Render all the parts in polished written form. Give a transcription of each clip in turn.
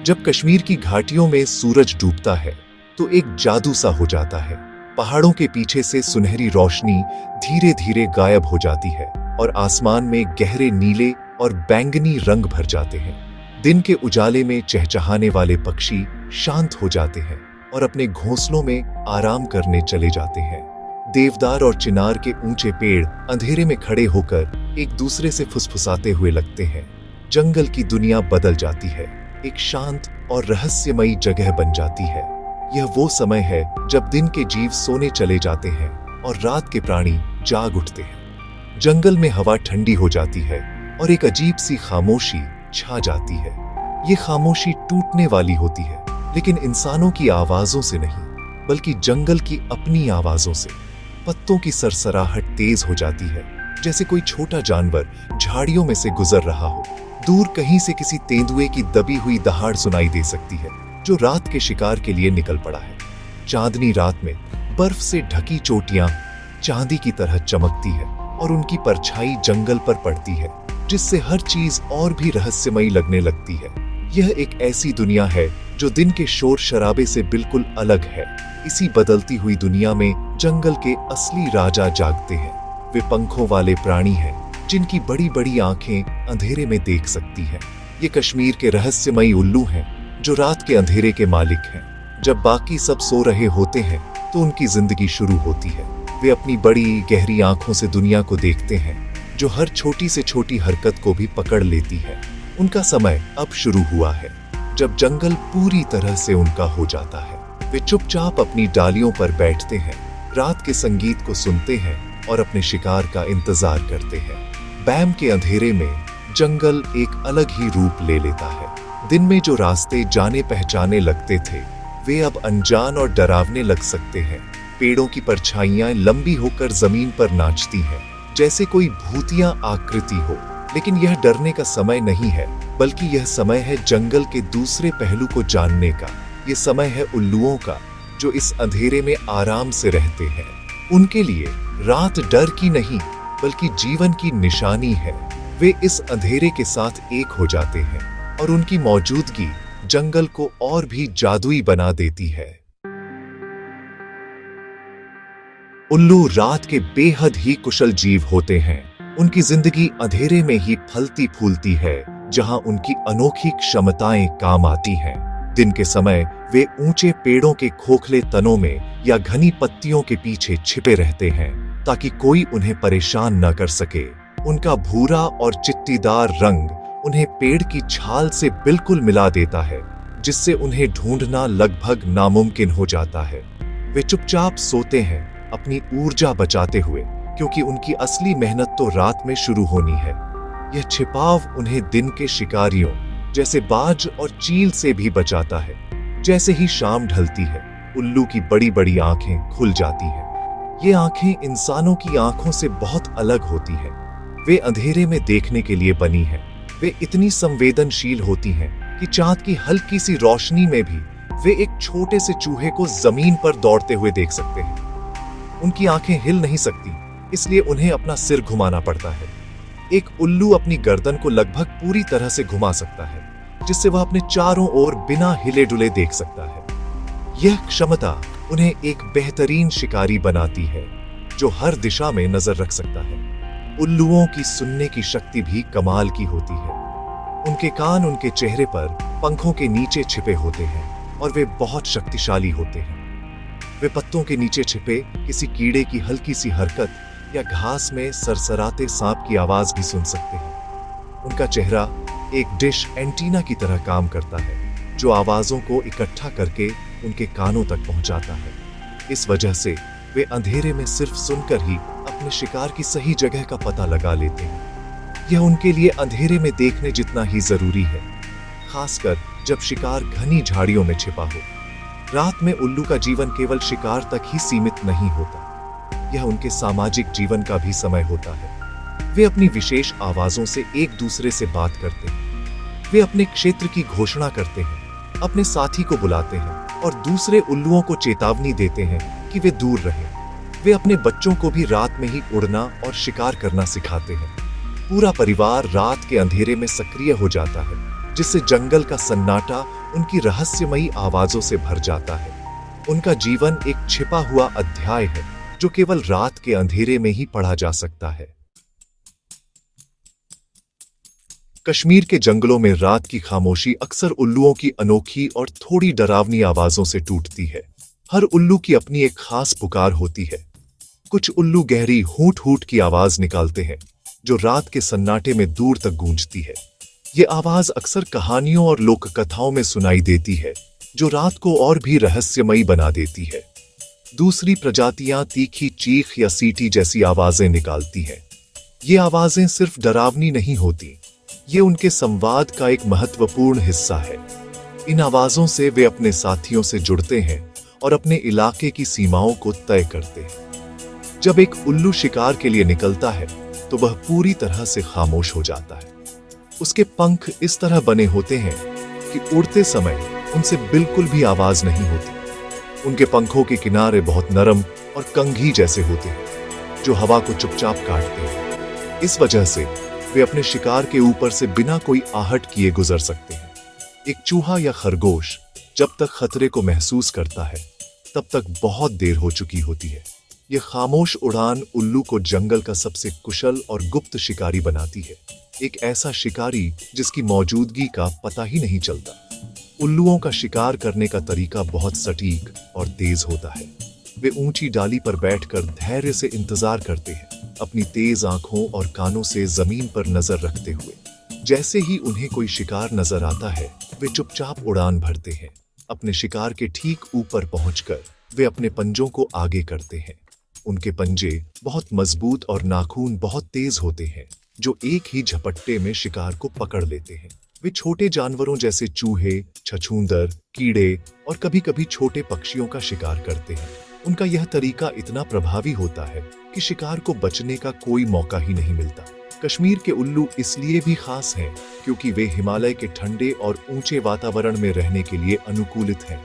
जब कश्मीर की घाटियों में सूरज डूबता है तो एक जादू सा हो जाता है। पहाड़ों के पीछे से सुनहरी रोशनी धीरे धीरे गायब हो जाती है और आसमान में गहरे नीले और बैंगनी रंग भर जाते हैं। दिन के उजाले में चहचहाने वाले पक्षी शांत हो जाते हैं और अपने घोंसलों में आराम करने चले जाते हैं। देवदार और चिनार के ऊंचे पेड़ अंधेरे में खड़े होकर एक दूसरे से फुसफुसाते हुए लगते हैं। जंगल की दुनिया बदल जाती है, एक शांत और रहस्यमयी जगह बन जाती है। यह वो समय है जब दिन के जीव सोने चले जाते हैं और रात के प्राणी जाग उठते हैं। जंगल में हवा ठंडी हो जाती है और एक अजीब सी खामोशी छा जाती है। ये खामोशी टूटने वाली होती है, लेकिन इंसानों की आवाजों से नहीं, बल्कि जंगल की अपनी आवाजों से। पत्तों की सरसराहट तेज हो जाती है, जैसे कोई छोटा जानवर झाड़ियों में से गुजर रहा हो। दूर कहीं से किसी तेंदुए की दबी हुई दहाड़ सुनाई दे सकती है, जो रात के शिकार के लिए निकल पड़ा है। चांदनी रात में बर्फ से ढकी चोटियां चांदी की तरह चमकती है और उनकी परछाई जंगल पर पड़ती है, जिससे हर चीज और भी रहस्यमयी लगने लगती है। यह एक ऐसी दुनिया है जो दिन के शोर शराबे से बिल्कुल अलग है। इसी बदलती हुई दुनिया में जंगल के असली राजा जागते हैं। वे पंखों वाले प्राणी हैं, जिनकी बड़ी बड़ी आंखें अंधेरे में देख सकती हैं। ये कश्मीर के रहस्यमयी उल्लू हैं, जो रात के अंधेरे के मालिक हैं। जब बाकी सब सो रहे होते हैं तो उनकी जिंदगी शुरू होती है। वे अपनी बड़ी गहरी आंखों से दुनिया को देखते हैं, जो हर छोटी से छोटी हरकत को भी पकड़ लेती है। उनका समय अब शुरू हुआ है, जब जंगल पूरी तरह से उनका हो जाता है। वे चुपचाप अपनी डालियों पर बैठते हैं, रात के संगीत को सुनते हैं और अपने शिकार का इंतजार करते हैं। बैम के अंधेरे में जंगल एक अलग ही रूप ले लेता है। दिन में जो रास्ते जाने पहचाने लगते थे, वे अब अनजान और डरावने लग सकते हैं। पेड़ों की परछाइयां लंबी होकर जमीन पर नाचती हैं, जैसे कोई भूतिया आकृति हो। लेकिन यह डरने का समय नहीं है, बल्कि यह समय है जंगल के दूसरे पहलू को जानने का। यह समय है उल्लुओं का, जो इस अंधेरे में आराम से रहते हैं। उनके लिए रात डर की नहीं, बल्कि जीवन की निशानी है। वे इस अंधेरे के साथ एक हो जाते हैं और उनकी मौजूदगी जंगल को और भी जादुई बना देती है। उल्लू रात के बेहद ही कुशल जीव होते हैं। उनकी जिंदगी अंधेरे में ही फलती फूलती है, जहां उनकी अनोखी क्षमताएं काम आती हैं। दिन के समय वे ऊंचे पेड़ों के खोखले तनों में या घनी पत्तियों के पीछे छिपे रहते हैं, ताकि कोई उन्हें परेशान न कर सके। उनका भूरा और चिट्टीदार रंग उन्हें पेड़ की छाल से बिल्कुल मिला देता है, जिससे उन्हें ढूंढना लगभग नामुमकिन हो जाता है। वे चुपचाप सोते हैं, अपनी ऊर्जा बचाते हुए, क्योंकि उनकी असली मेहनत तो रात में शुरू होनी है। यह छिपाव उन्हें दिन के शिकारियों जैसे बाज और चील से भी बचाता है। जैसे ही शाम ढलती है, उल्लू की बड़ी बड़ी आंखें खुल जाती हैं। ये आंखें इंसानों की आंखों से बहुत अलग होती हैं। वे अंधेरे में देखने के लिए बनी हैं। वे इतनी संवेदनशील होती हैं कि चांद की हल्की सी रोशनी में भी वे एक छोटे से चूहे को जमीन पर दौड़ते हुए देख सकते हैं। उनकी आंखें हिल नहीं सकती, इसलिए उन्हें अपना सिर घुमाना पड़ता है। एक उल्लू अपनी गर्दन को लगभग पूरी तरह से घुमा सकता है, जिससे वह अपने चारों ओर बिना हिले डुले देख सकता है। यह क्षमता उन्हें एक बेहतरीन शिकारी बनाती है, जो हर दिशा में नजर रख सकता है। उल्लुओं की सुनने की शक्ति भी कमाल की होती है। उनके कान उनके चेहरे पर पंखों के नीचे छिपे होते हैं और वे बहुत शक्तिशाली होते हैं। वे पत्तों के नीचे छिपे किसी कीड़े की हल्की सी हरकत या घास में सरसराते सांप की आवाज भी सुन सकते हैं। उनका चेहरा एक डिश एंटीना की तरह काम करता है, जो आवाजों को इकट्ठा करके उनके कानों तक पहुंचाता है। इस वजह से वे अंधेरे में सिर्फ सुनकर ही अपने शिकार की सही जगह का पता लगा लेते हैं। यह उनके लिए अंधेरे में देखने जितना ही जरूरी है, खासकर जब शिकार घनी झाड़ियों में छिपा हो। रात में उल्लू का जीवन केवल शिकार तक ही सीमित नहीं होता, यह उनके सामाजिक जीवन का भी समय होता है। वे अपनी विशेष आवाजों से एक दूसरे से बात करते हैं। वे अपने क्षेत्र की घोषणा करते हैं, अपने साथी को बुलाते हैं और दूसरे उल्लुओं को चेतावनी देते हैं कि वे दूर रहें। वे अपने बच्चों को भी रात में ही उड़ना और शिकार करना सिखाते हैं। पूरा परिवार रात के अंधेरे में सक्रिय हो जाता है, जिससे जंगल का सन्नाटा उनकी रहस्यमयी आवाजों से भर जाता है। उनका जीवन एक छिपा हुआ अध्याय है जो केवल रात के अंधेरे में ही पढ़ा जा सकता है। कश्मीर के जंगलों में रात की खामोशी अक्सर उल्लुओं की अनोखी और थोड़ी डरावनी आवाजों से टूटती है। हर उल्लू की अपनी एक खास पुकार होती है। कुछ उल्लू गहरी हूट हूट की आवाज निकालते हैं जो रात के सन्नाटे में दूर तक गूंजती है। ये आवाज अक्सर कहानियों और लोक कथाओं में सुनाई देती है जो रात को और भी रहस्यमयी बना देती है। दूसरी प्रजातियां तीखी चीख या सीटी जैसी आवाजें निकालती हैं। ये आवाजें सिर्फ डरावनी नहीं होती, ये उनके संवाद का एक महत्वपूर्ण हिस्सा है। इन आवाजों से वे अपने साथियों से जुड़ते हैं और अपने इलाके की सीमाओं को तय करते हैं। जब एक उल्लू शिकार के लिए निकलता है तो वह पूरी तरह से खामोश हो जाता है। उसके पंख इस तरह बने होते हैं कि उड़ते समय उनसे बिल्कुल भी आवाज नहीं होती। उनके पंखों के किनारे बहुत नरम और कंघी जैसे होते हैं जो हवा को चुपचाप काटते हैं। इस वजह से वे अपने शिकार के ऊपर से बिना कोई आहट किए गुजर सकते हैं। एक चूहा या खरगोश जब तक खतरे को महसूस करता है तब तक बहुत देर हो चुकी होती है। यह खामोश उड़ान उल्लू को जंगल का सबसे कुशल और गुप्त शिकारी बनाती है। एक ऐसा शिकारी जिसकी मौजूदगी का पता ही नहीं चलता। उल्लुओं का शिकार करने का तरीका बहुत सटीक और तेज होता है। वे ऊंची डाली पर बैठकर धैर्य से इंतजार करते हैं, अपनी तेज आंखों और कानों से जमीन पर नजर रखते हुए। जैसे ही उन्हें कोई शिकार नजर आता है वे चुपचाप उड़ान भरते हैं। अपने शिकार के ठीक ऊपर पहुंचकर वे अपने पंजों को आगे करते हैं। उनके पंजे बहुत मजबूत और नाखून बहुत तेज होते हैं जो एक ही झपट्टे में शिकार को पकड़ लेते हैं। वे छोटे जानवरों जैसे चूहे, छछूंदर, कीड़े और कभी-कभी छोटे पक्षियों का शिकार करते हैं। उनका यह तरीका इतना प्रभावी होता है कि शिकार को बचने का कोई मौका ही नहीं मिलता। कश्मीर के उल्लू इसलिए भी खास हैं क्योंकि वे हिमालय के ठंडे और ऊंचे वातावरण में रहने के लिए अनुकूलित हैं।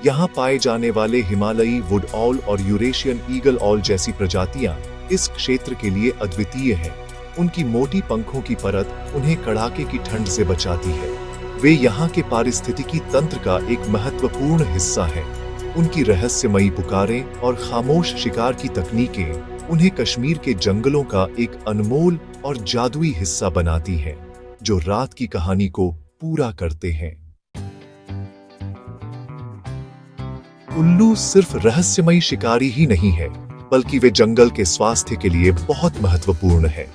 यहाँ पाए जाने वाले हिमालयी वुड ऑल और यूरेशियन ईगल ऑल जैसी प्रजातियां इस क्षेत्र के लिए अद्वितीय हैं। उनकी मोटी पंखों की परत उन्हें कड़ाके की ठंड से बचाती है। वे यहाँ के पारिस्थितिकी तंत्र का एक महत्वपूर्ण हिस्सा हैं। उनकी रहस्यमयी पुकारें और खामोश शिकार की तकनीकें उन्हें कश्मीर के जंगलों का एक अनमोल और जादुई हिस्सा बनाती हैं, जो रात की कहानी को पूरा करते हैं। उल्लू सिर्फ रहस्यमयी शिकारी ही नहीं है, बल्कि वे जंगल के स्वास्थ्य के लिए बहुत महत्वपूर्ण है।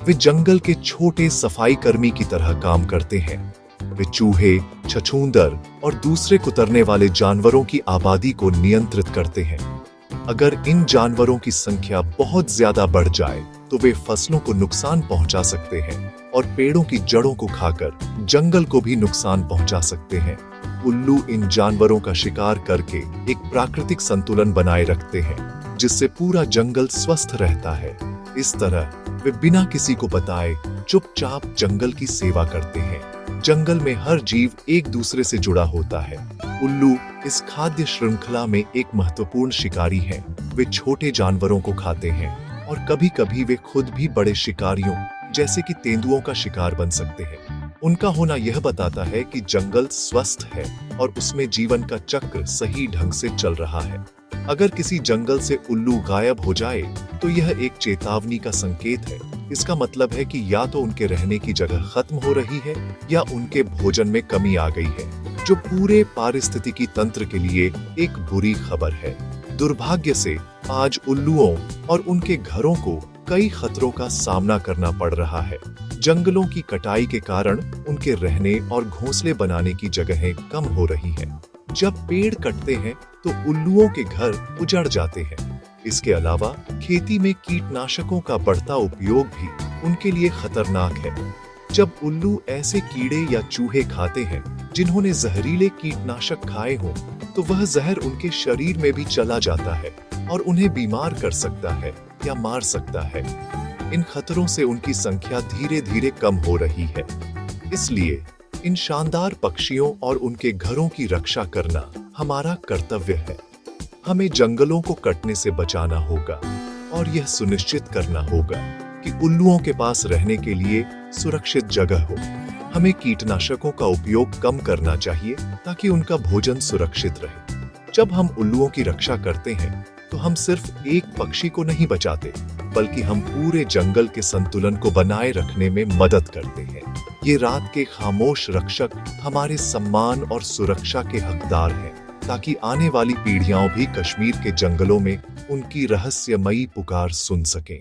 वे जंगल के छोटे सफाई कर्मी की तरह काम करते हैं। वे चूहे, छछूंदर और दूसरे कुतरने वाले जानवरों की आबादी को नियंत्रित करते हैं। अगर इन जानवरों की संख्या बहुत ज्यादा बढ़ जाए तो वे फसलों को नुकसान पहुंचा सकते हैं और पेड़ों की जड़ों को खाकर जंगल को भी नुकसान पहुंचा सकते हैं। उल्लू इन जानवरों का शिकार करके एक प्राकृतिक संतुलन बनाए रखते हैं, जिससे पूरा जंगल स्वस्थ रहता है। इस तरह वे बिना किसी को बताए चुपचाप जंगल की सेवा करते हैं। जंगल में हर जीव एक दूसरे से जुड़ा होता है। उल्लू इस खाद्य श्रृंखला में एक महत्वपूर्ण शिकारी हैं। वे छोटे जानवरों को खाते हैं और कभी-कभी वे खुद भी बड़े शिकारियों जैसे कि तेंदुओं का शिकार बन सकते हैं। उनका होना यह बताता है कि जंगल स्वस्थ है और उसमें जीवन का चक्र सही ढंग से चल रहा है। अगर किसी जंगल से उल्लू गायब हो जाए तो यह एक चेतावनी का संकेत है। इसका मतलब है कि या तो उनके रहने की जगह खत्म हो रही है या उनके भोजन में कमी आ गई है, जो पूरे पारिस्थितिकी तंत्र के लिए एक बुरी खबर है। दुर्भाग्य से आज उल्लुओं और उनके घरों को कई खतरों का सामना करना पड़ रहा है। जंगलों की कटाई के कारण उनके रहने और घोंसले बनाने की जगहें कम हो रही हैं। जब पेड़ कटते हैं तो उल्लुओं के घर उजड़ जाते हैं। इसके अलावा खेती में कीटनाशकों का बढ़ता उपयोग भी उनके लिए खतरनाक है। जब उल्लू ऐसे कीड़े या चूहे खाते हैं जिन्होंने जहरीले कीटनाशक खाए हों, तो वह जहर उनके शरीर में भी चला जाता है और उन्हें बीमार कर सकता है या मार सकता है। इन खतरों से उनकी संख्या धीरे-धीरे कम हो रही है। इसलिए इन शानदार पक्षियों और उनके घरों की रक्षा करना हमारा कर्तव्य है। हमें जंगलों को कटने से बचाना होगा और यह सुनिश्चित करना होगा कि उल्लुओं के पास रहने के लिए सुरक्षित जगह हो। हमें कीटनाशकों का उपयोग कम करना चाहिए ताकि उनका भोजन सुरक्षित रहे। जब हम उल्लुओं की रक्षा करते हैं तो हम सिर्फ एक पक्षी को नहीं बचाते, बल्कि हम पूरे जंगल के संतुलन को बनाए रखने में मदद करते हैं। ये रात के खामोश रक्षक हमारे सम्मान और सुरक्षा के हकदार हैं, ताकि आने वाली पीढ़ियां भी कश्मीर के जंगलों में उनकी रहस्यमयी पुकार सुन सकें।